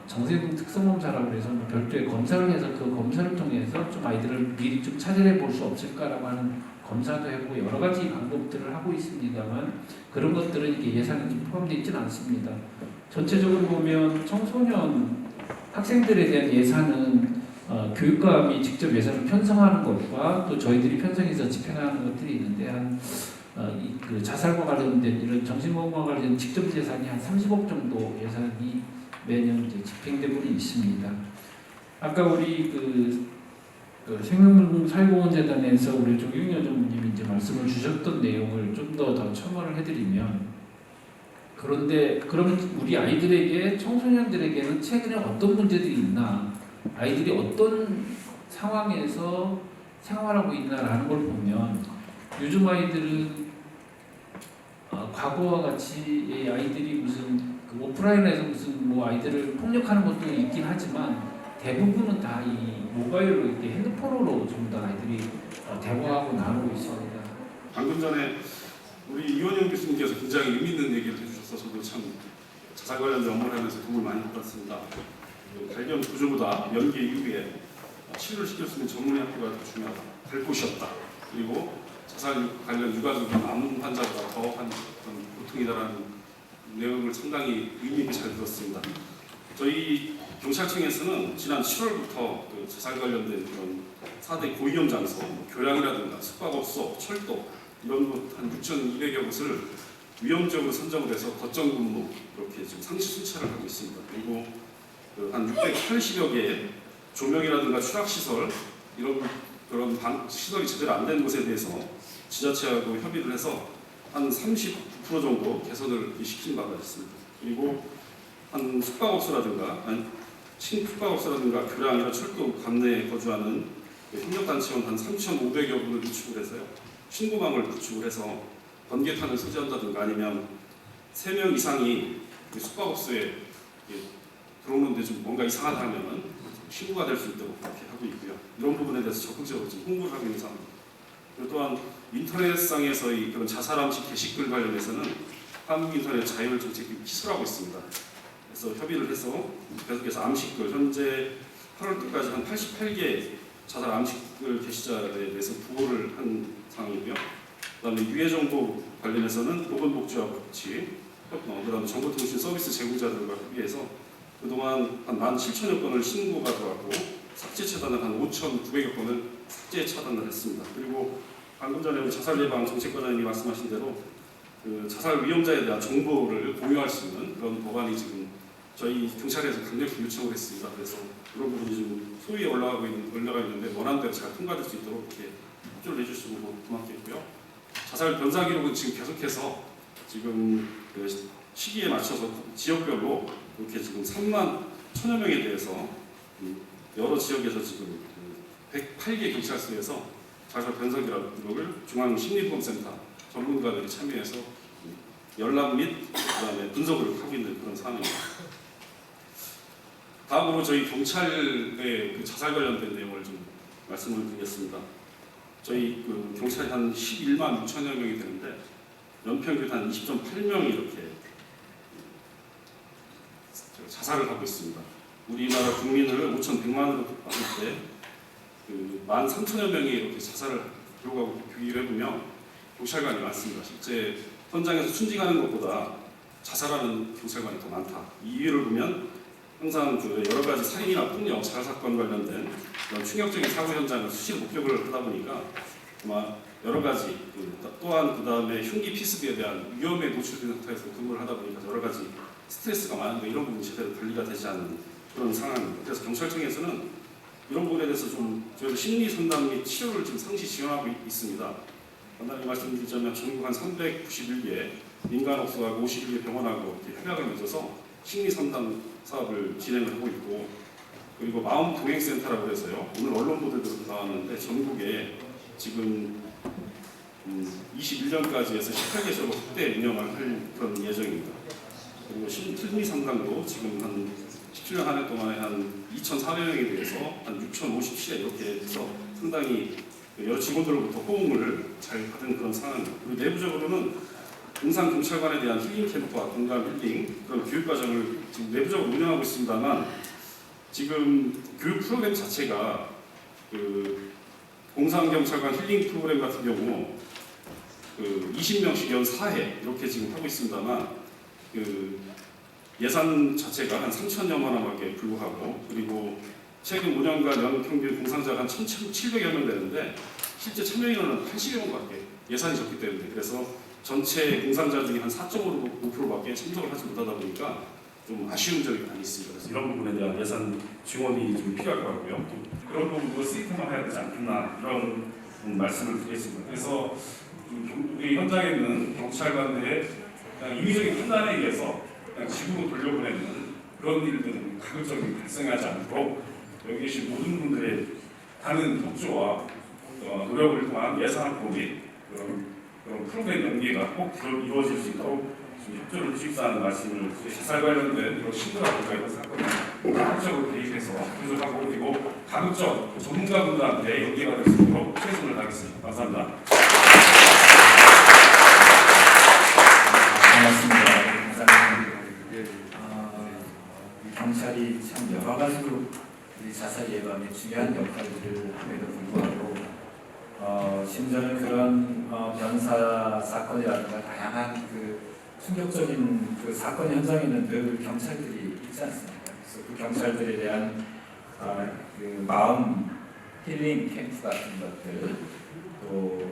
정세군 특성검사라고 해서 별도의 검사를 해서 그 검사를 통해서 좀 아이들을 미리 좀 찾아내 볼 수 없을까라고 하는 검사도 해보고 여러 가지 방법들을 하고 있습니다만 그런 것들은 이게 예산에 좀 포함되어 있지는 않습니다. 전체적으로 보면 청소년 학생들에 대한 예산은 교육감이 직접 예산을 편성하는 것과 또 저희들이 편성해서 집행하는 것들이 있는데 그 자살과 관련된 이런 정신건강과 관련된 직접 예산이 한 30억 정도 예산이 매년 이제 집행되고 있습니다. 아까 우리 그 생명사회공헌재단에서 우리 조경여 전무님이 이제 말씀을 주셨던 내용을 좀 더 첨언을 해드리면 그런데 그러면 우리 아이들에게 청소년들에게는 최근에 어떤 문제들이 있나 아이들이 어떤 상황에서 생활하고 있나라는 걸 보면 요즘 아이들은 과거와 같이 아이들이 무슨 그 오프라인에서 무슨 아이들을 폭력하는 것도 있긴 하지만 대부분은 다 이 모바일로 이렇게 핸드폰으로 전부 다 아이들이 대화하고 나누고 있습니다. 방금 전에 우리 이원영 교수님께서 굉장히 의미 있는 얘기를 해주셔서 저도 참 자살 관련된 업무를 하면서 도움을 많이 받았습니다. 발견 구조보다 연계 이후에 치료를 시킬 수 있는 전문의 학교가 더 중요하다. 갈 곳이었다. 그리고 자살 관련 유가족인 암 환자보다 더한 고통이다라는 내용을 상당히 의미 있게 잘 들었습니다. 저희 경찰청에서는 지난 7월부터 그 자살 관련된 그런 4대 고위험 장소, 교량이라든가 숙박업소, 철도 이런 곳 한 6,200여 곳을 위험지역으로 선정을 해서 거점 근무 이렇게 지금 상시 순찰을 하고 있습니다. 그리고 한 680여 개의 조명이라든가 추락시설 이런 그런 시설이 제대로 안 된 곳에 대해서 지자체하고 협의를 해서 한 39% 정도 개선을 시킨 바가 있습니다. 그리고 한 숙박업소라든가 숙박업소라든가 교량이나 철도 관내에 거주하는 협력단체원 한 3,500여 분을 구축을 해서요. 신고망을 구축을 해서 번개탄을 소지한다든가 아니면 3명 이상이 숙박업소에 들어오는데 좀 뭔가 이상하다 하면 신고가 될 수 있도록 그렇게 하고 있고요. 이런 부분에 대해서 적극적으로 좀 홍보를 하고 있는 상황입니다. 그리고 또한 인터넷상에서의 그런 자살암시 게시글 관련해서는 한국인터넷 자율 정책이 기술하고 있습니다. 그래서 협의를 해서 계속해서 암시글 현재 8월 때까지 한 88개 자살 암시글 게시자에 대해서 부호를 한 상황이고요. 그다음에 유해 정보 관련해서는 보건복지와 같이 그다음에 정보통신 서비스 제공자들과 협의해서 그동안 한 17,000여 건을 신고가 들어왔고 삭제 차단을 한 5,900여 건을 삭제 차단을 했습니다. 그리고 방금 전에 우리 자살 예방 정책과장님이 말씀하신 대로 그 자살 위험자에 대한 정보를 공유할 수 있는 그런 법안이 지금 저희 경찰에서 강력히 요청을 했습니다. 그래서 그런 부분이 지금 소위에 올라가 있는데 원안대로 잘 통과될 수 있도록 이렇게 협조를 해주시면 고맙겠고요. 자살 변사 기록은 지금 계속해서 지금 그 시기에 맞춰서 지역별로 이렇게 지금 3만 1,000여 명에 대해서 여러 지역에서 지금 108개 경찰서에서 자살 변사 기록을 중앙심리보험센터 전문가들이 참여해서 열람 및 그다음에 분석을 하고 있는 그런 상황입니다. 다음으로 저희 경찰의 그 자살 관련된 내용을 좀 말씀을 드리겠습니다. 저희 그 경찰이 한 11만 6천여 명이 되는데 연평균 한 20.8명이 이렇게 자살을 하고 있습니다. 우리나라 국민을 5,100만으로 봤을 때 그 13,000여 명이 이렇게 자살을 기록하고 비교를 해보면 경찰관이 많습니다. 실제 현장에서 순직하는 것보다 자살하는 경찰관이 더 많다. 이 이유를 보면 항상 그 여러 가지 살인이나 폭력, 자살 사건 관련된 그런 충격적인 사고 현장을 수시로 목격을 하다 보니까 아마 여러 가지 또한 그 다음에 흉기 피습에 대한 위험에 노출된 상태에서 근무를 하다 보니까 여러 가지 스트레스가 많은데 이런 부분이 제대로 관리가 되지 않는 그런 상황입니다. 그래서 경찰청에서는 이런 부분에 대해서 좀 저희도 심리 상담 및 치료를 지금 상시 지원하고 있습니다. 간단히 말씀드리자면 전국 한 391개 민간 업소하고 51개 병원하고 이렇게 협약을 맺어서 심리 상담 사업을 진행을 하고 있고 그리고 마음 동행센터라고 해서요. 오늘 언론 보도에도 나왔는데 전국에 지금 21년까지 해서 18개소로 확대 운영을 할 그런 예정입니다. 그리고 심리 상담도 지금 한 17년 한 해 동안에 한 2,400명에 대해서 한 6,057회 이렇게 해서 상당히 여러 직원들로부터 호응을 잘 받은 그런 상황입니다. 그리고 내부적으로는 공상 경찰관에 대한 힐링 캠프와 공감 힐링 그런 교육 과정을 지금 내부적으로 운영하고 있습니다만 지금 교육 프로그램 자체가 그 공상 경찰관 힐링 프로그램 같은 경우 그 20명씩 연 4회 이렇게 지금 하고 있습니다만 그 예산 자체가 한 3,000여만 원밖에 불구하고 그리고 최근 5년간 연 평균 공상자가 한 1,700여 명 되는데 실제 참여 인원은 80여 명밖에 예산이 적기 때문에 그래서 전체 공상자 중에 한 4.5%밖에 참석을 하지 못하다 보니까 좀 아쉬운 점이 많이 있습니다. 그래서 이런 부분에 대한 예산 지원이 좀 필요할 것 같고요. 그런 부분도 시스템화 해야 되지 않겠나 이런 말씀을 드리겠습니다. 그래서 우리 현장에 있는 경찰관들의 그냥 인위적인 판단에 의해서 그냥 지구로 돌려보내는 그런 일들은 가급적이 발생하지 않도록 여기 계신 모든 분들의 다른 협조와 노력을 통한 예산 확보 및 그런 프로그램 연계가 꼭 이루어질 수 있도록 협조를 주십사하는 말씀을 자살 관련된 이런 신고라든가 이런 사건을 적극적으로 개입해서 분석하고 그리고 가급적 전문가분들한테 연계가 될 수 있도록 최선을 다하겠습니다. 감사합니다. 반갑습니다. 경찰이 참 여러 가지로 우리 자살 예방에 중요한 역할들을 함에도 불구하고 심지어는 그런 변사 사건이라든가 다양한 그 충격적인 그 사건 현장에는 늘 경찰들이 있지 않습니까? 그래서 그 경찰들에 대한 그 마음 힐링 캠프 같은 것들 또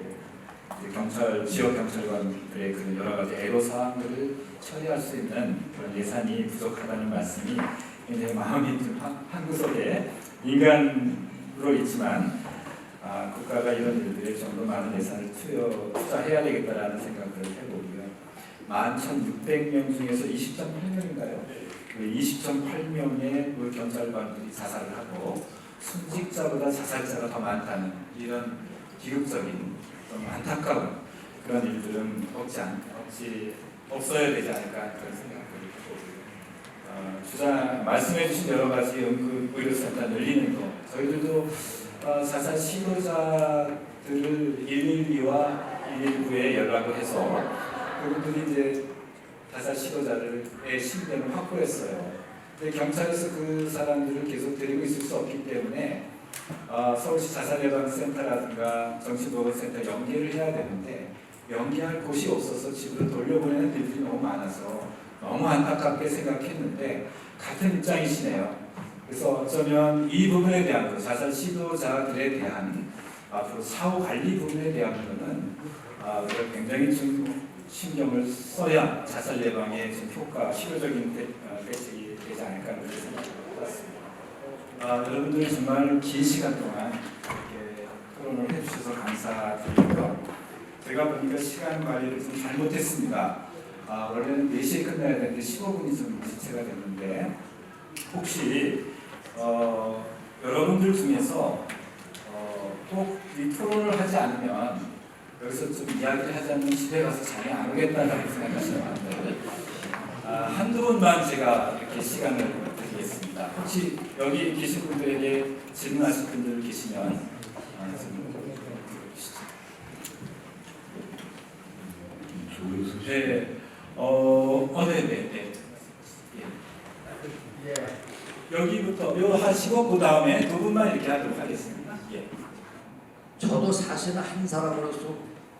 경찰 지역 경찰관들의 그런 여러 가지 애로 사항들을 처리할 수 있는 그런 예산이 부족하다는 말씀이 굉장히 마음이 좀 한 구석에 인간으로 있지만 국가가 이런 일들에 좀 더 많은 예산을 투자해야 되겠다라는 생각을 해보고요. 11,600명 중에서 20.8명인가요? 그 20.8명의 그 경찰관들이 자살을 하고 순직자보다 자살자가 더 많다는 이런 비극적인 좀 안타까운 그런 일들은 없어야 되지 않을까 그런 생각을 해보고요. 말씀해주신 여러 가지 응급 의료센터 늘리는 거 저희들도 자살 시도자들을 112와 119에 연락을 해서 그분들이 이제 자살 시도자들의 신변을 확보했어요. 근데 경찰에서 그 사람들을 계속 데리고 있을 수 없기 때문에 서울시 자살예방센터라든가 정신보건센터 연계를 해야 되는데 연계할 곳이 없어서 집으로 돌려보내는 일들이 너무 많아서 너무 안타깝게 생각했는데 같은 입장이시네요. 그래서 어쩌면 이 부분에 대한 자살 시도자들에 대한 앞으로 사후 관리 부분에 대한 거는 우리가 굉장히 좀 신경을 써야 자살 예방에 좀 실효적인 대책이 되지 않을까 그렇게 생각합니다. 여러분들 정말 긴 시간 동안 이렇게 토론을 해주셔서 감사드리고요. 제가 보니까 시간 관리를 좀 잘못했습니다. 원래는 4시에 끝나야 되는데 15분이 좀 지체가 됐는데 혹시 여러분들 중에서 꼭 이 토론을 하지 않으면 여기서 좀 이야기를 하지 않으면 집에 가서 잠이 안 오겠다라고 생각하시는 분들 한두 분만 제가 이렇게 시간을 드리겠습니다. 혹시 여기 계신 분들에게 질문하실 분들 계시면 좋은 소식. 네. 네네네. 여기부터 요 하시고 그 다음에 두 분만 이렇게 하도록 하겠습니다. 예. 저도 사실은 한 사람으로서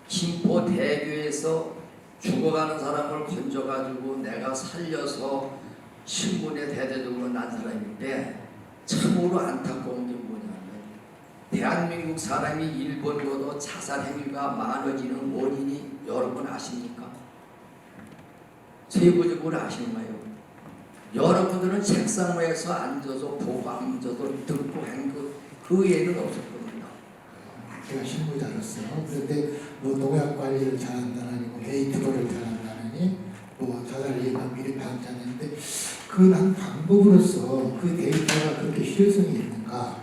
김포 대교에서 죽어가는 사람을 건져가지고 내가 살려서 신문에 대대적으로 난 사람인데 참으로 안타까운 게 뭐냐면 대한민국 사람이 일본보다 자살 행위가 많아지는 원인이 여러분 아십니까? 세부적으로 아시나요? 여러분들은 책상 위에서 앉아서 보고 앉아서 듣고 한 그 예는 없었거든요. 제가 신고 잘했어요. 그런데 뭐 농약 관리를 잘한다느니 뭐 게이트볼을 잘한다느니 뭐 자살 예방 미리 방지하는데 그한 방법으로서 그 데이터가 그렇게 실효성이 있는가?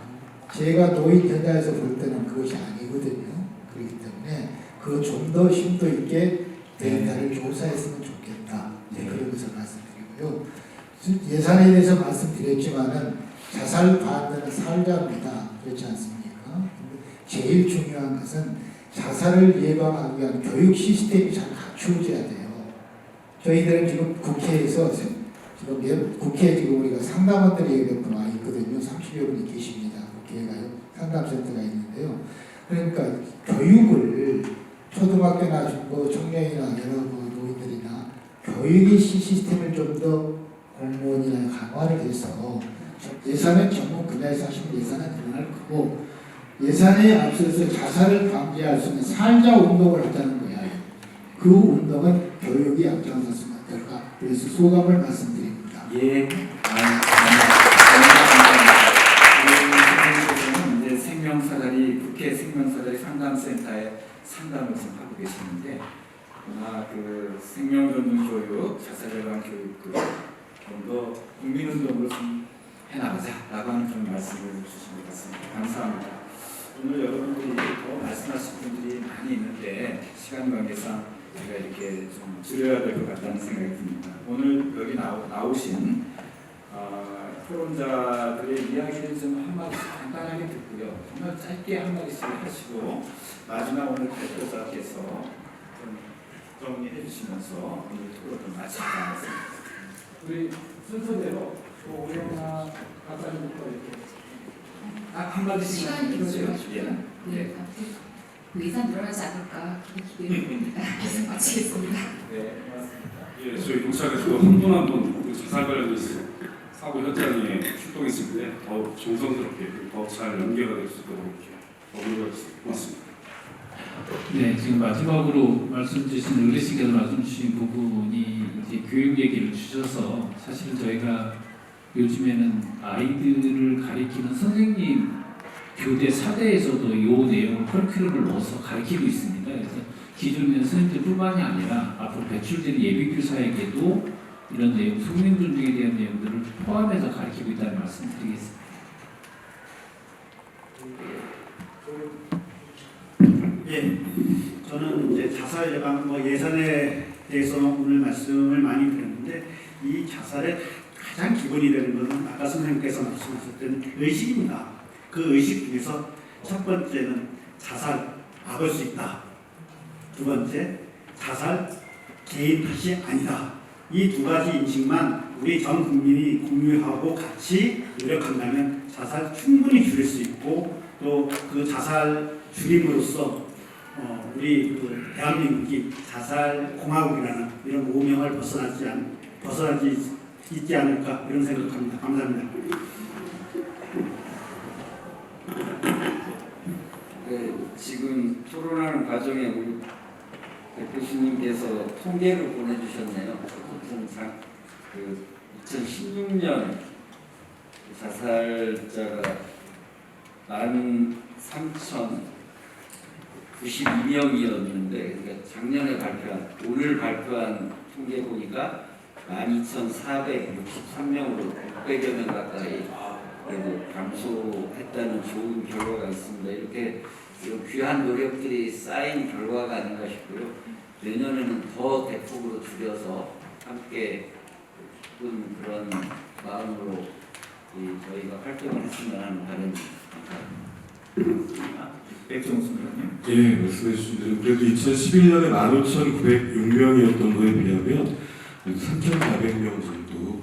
제가 노인 현장에서 볼 때는 그것이 아니거든요. 그렇기 때문에 그 좀 더 심도 있게 데이터를 조사했으면 좋겠다. 그런 것을 말씀드리고요. 예산에 대해서 말씀드렸지만은 자살 반대는 살자입니다. 그렇지 않습니까? 제일 중요한 것은 자살을 예방하기 위한 교육 시스템이 잘 갖추어져야 돼요. 저희들은 지금 국회에서 국회에 지금 우리가 상담원들이 몇 분 와 있거든요. 30여 분이 계십니다. 국회에 상담센터가 있는데요. 그러니까 교육을 초등학교나 중고 청년이나 여러 노인들이나 교육의 시스템을 좀 더 공무원이나 강화를 해서 예산은 전문 분야에서 하시면 예산은 늘어날 거고 예산에 앞서서 자살을 방지할 수 있는 살자 운동을 하자는 거야. 그 운동은 교육이 앞장섰으면 어떨까. 그래서 소감을 말씀드립니다. 예. 이제 생명사다리 국회 생명사다리 상담센터에 상담을 지금 하고 계시는데 그 생명전문 교육, 자살 예방 교육도 좀 더 국민운동으로 좀 해나가자라고 하는 그런 말씀을 주신 것 같습니다. 감사합니다. 오늘 여러분들이 더 말씀하실 분들이 많이 있는데 시간 관계상 제가 이렇게 좀 줄여야 될 것 같다는 생각이 듭니다. 오늘 여기 나오신 토론자들의 이야기를 좀 한마디씩 간단하게 듣고요. 정말 짧게 한마디씩 하시고 마지막 오늘 발표자께서 좀 정리해 주시면서 오늘 토론을 마치도록 하겠습니다. 우리 순서대로 오영아 박사님부터 이렇게 한마디씩 시간이 해주세요. 길어지죠. 예. 그 이상 늘어나지 않을까 기대됩니다. 그래서 마치겠습니다. 네, 고맙습니다. 예, 저희 경찰에서도 한 분 한 분 자살 관련해서 사고 현장에 출동했을 때 더욱 정성스럽게 더욱 잘 연계가 될 수 있도록 이렇게 노력하겠습니다. 고맙습니다. 네, 지금 마지막으로 말씀 주신 의뢰식에서 말씀 주신 부분이 이제 교육 얘기를 주셔서 사실 저희가 요즘에는 아이들을 가리키는 선생님 교대 사대에서도 이 내용을 커리큘럼을 넣어서 가르치고 있습니다. 그래서 기존 있는 선생님들뿐만이 아니라 앞으로 배출되는 예비교사에게도 이런 내용, 숙명 존중에 대한 내용들을 포함해서 가르치고 있다는 말씀 드리겠습니다. 예, 저는 이제 자살 예방 예산에 대해서 오늘 말씀을 많이 드렸는데 이 자살의 가장 기본이 되는 것은 아까 선생님께서 말씀하셨던 의식입니다. 그 의식 중에서 첫 번째는 자살 막을 수 있다. 두 번째 자살 개인 탓이 아니다. 이 두 가지 인식만 우리 전 국민이 공유하고 같이 노력한다면 자살 충분히 줄일 수 있고 또 그 자살 줄임으로써 우리 그 대한민국이 자살 공화국이라는 이런 오명을 벗어나지 있지 않을까 이런 생각합니다. 감사합니다. 네, 통계를 보내주셨네요. 그 2016년 자살자가 13,092명이었는데, 그러니까 작년에 오늘 발표한 통계 보니까 12,463명으로 600여 명 가까이 그래도 감소했다는 좋은 결과가 있습니다. 이렇게 귀한 노력들이 쌓인 결과가 아닌가 싶고요. 내년에는 더 대폭으로 줄여서 함께 그런 마음으로 저희가 활동을 했으면 하는 바람입니다. 백종수 의원님. 예, 말씀해 주신 대로 그래도 2011년에 15,906명이었던 거에 비하면 3,400명 정도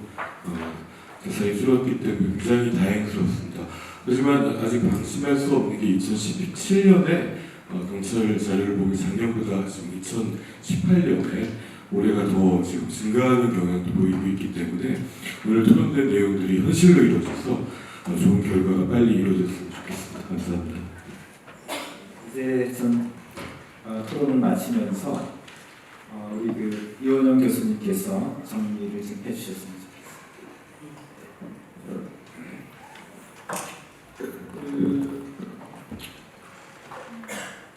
자살이 줄었기 때문에 굉장히 다행스럽습니다. 하지만 아직 방심할 수 없는 게 2017년에 경찰 자료를 보면 작년보다 지금 2018년에 올해가 더 지금 증가하는 경향도 보이고 있기 때문에 오늘 토론된 내용들이 현실로 이루어져서 좋은 결과가 빨리 이루어졌으면 좋겠습니다. 감사합니다. 이제 좀 토론을 마치면서 우리 이원영 교수님께서 정리를 좀 해주셨습니다.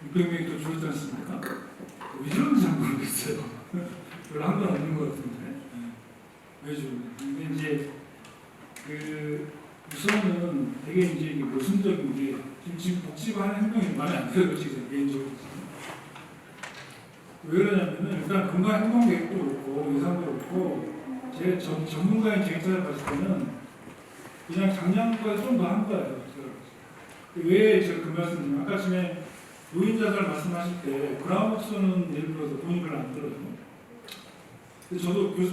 육백명이 또 줄었지 않습니까? 왜 저런지 잘 모르겠어요. 별로 한 건 없는 것 같은데. 왜 저런지. 근데 이제, 우선은 되게 이제 모순적인 게, 지금 복지화하는 행동이 마음에 안 들어요, 지금, 개인적으로. 왜 그러냐면은, 일단 건강 행동 계획도 그렇고, 예산도 그렇고, 제 전문가인 제 입장을 봤을 때는, 그냥 작년보다 좀 더 한 거예요. 왜 제가 그 말씀드리면, 아까 전에 노인 자살 말씀하실 때 브라운스는 예를 들어서 돈이 별로 안 들어요. 근데 저도 우리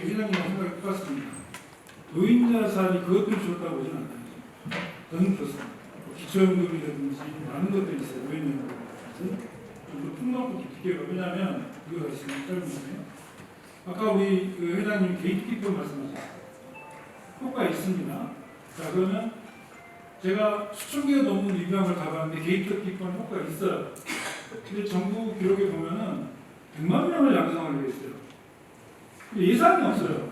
회장님하고 생각이 똑같습니다. 노인 자살이 그것들이 좋다고 보지는 않아요. 저는 그렇습니다. 기초연금이라든지 많은 것들이 있어요. 노인연금. 좀더 풍부하고 깊게 왜냐하면 이거가 있으면 짧은데요. 아까 우리 회장님 게이트키퍼 말씀하셨어요. 효과 있습니다. 자 그러면 제가 수천 개가 넘는 리뷰함을 가봤는데 게이트키퍼는 효과가 있어요. 근데 정부 기록에 보면은 100만 명을 양성하려고 했어요. 예산이 없어요.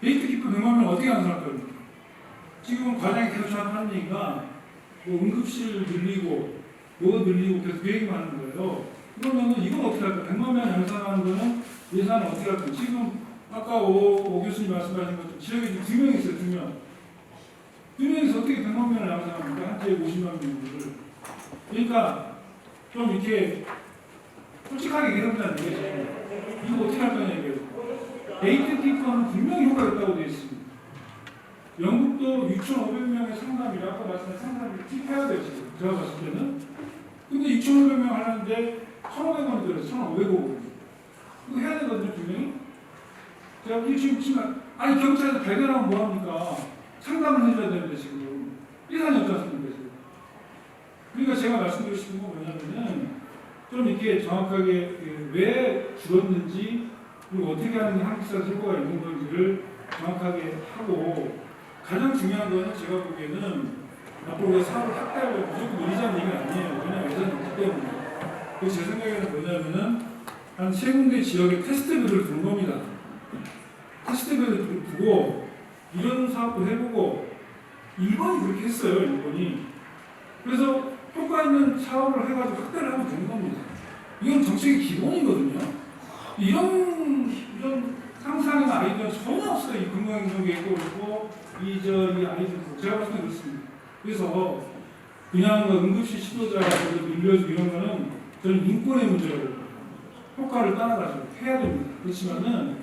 게이트키퍼 100만 명 어떻게 양성할 겁니까? 지금 과장이 계속 저한테 하는 얘기가 뭐 응급실 늘리고 뭐가 늘리고 계속 그 얘기만 하는 거예요. 그러면은 이건 어떻게 할까? 100만 명 양성하는 거는 예산을 어떻게 할까? 지금 아까 오 교수님 말씀하신 것처럼 지역에 2명 있어요. 2명. 2명에서 어떻게 100만 명을 양성합니까? 한 주에 50만 명을. 그러니까 좀 이렇게 솔직하게 얘기해보자는 얘기죠. 이거 어떻게 할 거냐 이거예요. 게이트키퍼는 분명히 효과가 있다고 되어 있습니다. 영국도 6,500명의 상담이라 아까 말씀하신 상담을 팁해야 돼요 지금. 제가 봤을 때는. 근데 6,500명 하는데 1,500원이 들어요. 1,500원. 이거 해야 되거든요 분명히. 제가 지금 아니 경찰에서 발견하면 뭐합니까? 상담을 해줘야 되는데 지금 예산이 없지 않습니까 지금. 그러니까 제가 말씀드리고 싶은 건 뭐냐면은 좀 이렇게 정확하게 왜 줄었는지 그리고 어떻게 하는 게 한국사 효과가 있는 건지를 정확하게 하고 가장 중요한 거는 제가 보기에는 앞으로 사업을 확대하고 무조건 늘리자는 얘기는 아니에요. 왜냐하면 예산이 없기 때문에. 그래서 제 생각에는 뭐냐면은 한 3군데 지역에 테스트베드를 두는 겁니다. 테스트베드를 두고 이런 사업도 해보고 일본이 그렇게 했어요. 일본이. 그래서 효과 있는 사업을 해가지고 확대를 하면 되는 겁니다. 이건 정책의 기본이거든요. 이런 상상이나 아이디어는 전혀 없어요. 이 건강행동계획도 그렇고 이 아이디어도 제가 봤을 때 그렇습니다. 그래서 그냥 응급실 시도자를 늘려주고 이런 거는 저는 인권의 문제라고 효과를 따라가죠. 해야 됩니다. 그렇지만은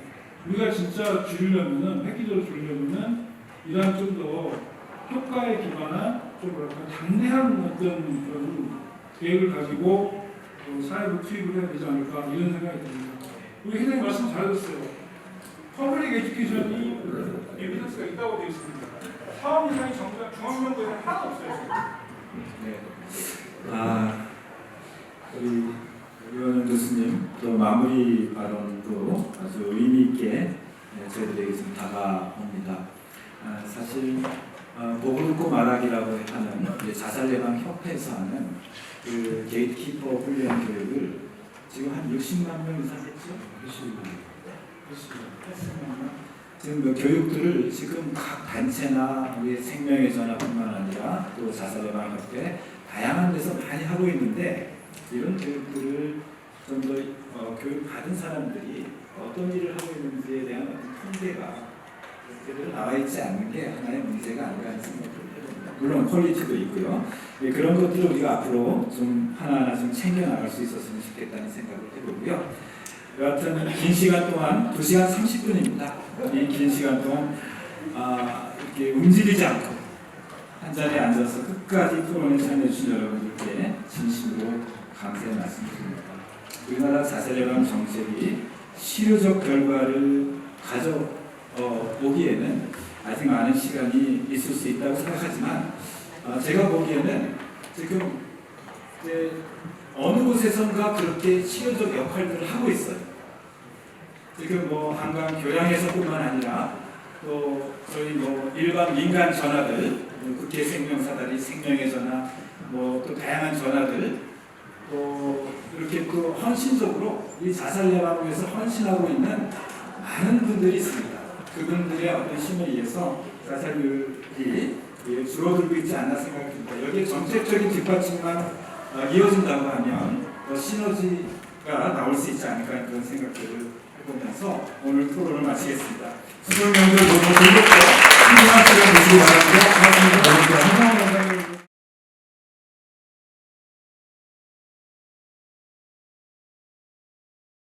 우리가 진짜 줄이려면은 획기적으로 줄이려면은 이러한 좀 더 효과에 기반한 좀 뭐랄까 담대한 어떤 그런 계획을 가지고 사회부 투입을 해야 되지 않을까 이런 생각이 듭니다. 우리 회장님 말씀 잘하셨어요. 퍼블릭 에듀케이션이 에비던스가 있다고 되어 있습니다. 사업 예산이 정작 중앙정부에는 하나도 없어요. 네. 우리 이원영 교수님 또 마무리 발언도 아주 의미 있게 저희들에게 좀 다가옵니다. 사실 목을 긋고 말하기라고 하는 자살 예방 협회에서 하는 그 게이트키퍼 훈련 교육을 지금 한 60만 명 이상 했죠? 80만 명. 지금 뭐 교육들을 지금 각 단체나 우리 생명의 전화뿐만 아니라 또 자살예방협회 다양한 데서 많이 하고 있는데 이런 교육들을 좀 더 교육 받은 사람들이 어떤 일을 하고 있는지에 대한 어떤 통계가 제대로 나와 있지 않는 게 하나의 문제가 아닌가 하는 생각을 해봅니다. 물론 퀄리티도 있고요. 그런 것들을 우리가 앞으로 좀 하나하나 좀 챙겨나갈 수 있었으면 좋겠다는 생각을 해보고요. 여하튼 긴 시간 동안 2시간 30분입니다. 이 긴 시간 동안 이렇게 움직이지 않고 한 자리에 앉아서 끝까지 토론에 참여해주신 여러분들께 진심으로 감사의 말씀드립니다. 우리나라 자살예방 정책이 실효적 결과를 가져오기에는 아직 많은 시간이 있을 수 있다고 생각하지만 제가 보기에는 지금 이제 어느 곳에선가 그렇게 실효적 역할들을 하고 있어요. 지금 뭐 한강 교량에서뿐만 아니라 또 저희 뭐 일반 민간 전화들, 국회 생명사다리 생명의 전화, 뭐 또 다양한 전화들, 또 이렇게 또 헌신적으로 이 자살 예방을 위해서 헌신하고 있는 많은 분들이 있습니다. 그분들의 어떤 힘에 의해서 자살률이 줄어들고 있지 않나 생각이 듭니다. 여기에 정책적인 뒷받침만 이어진다고 하면 시너지가 나올 수 있지 않을까 그런 생각들을 해보면서 오늘 토론을 마치겠습니다. 수고명들 모두 즐겁고 신중한 시간 되시기 바랍니다. 고맙습니다.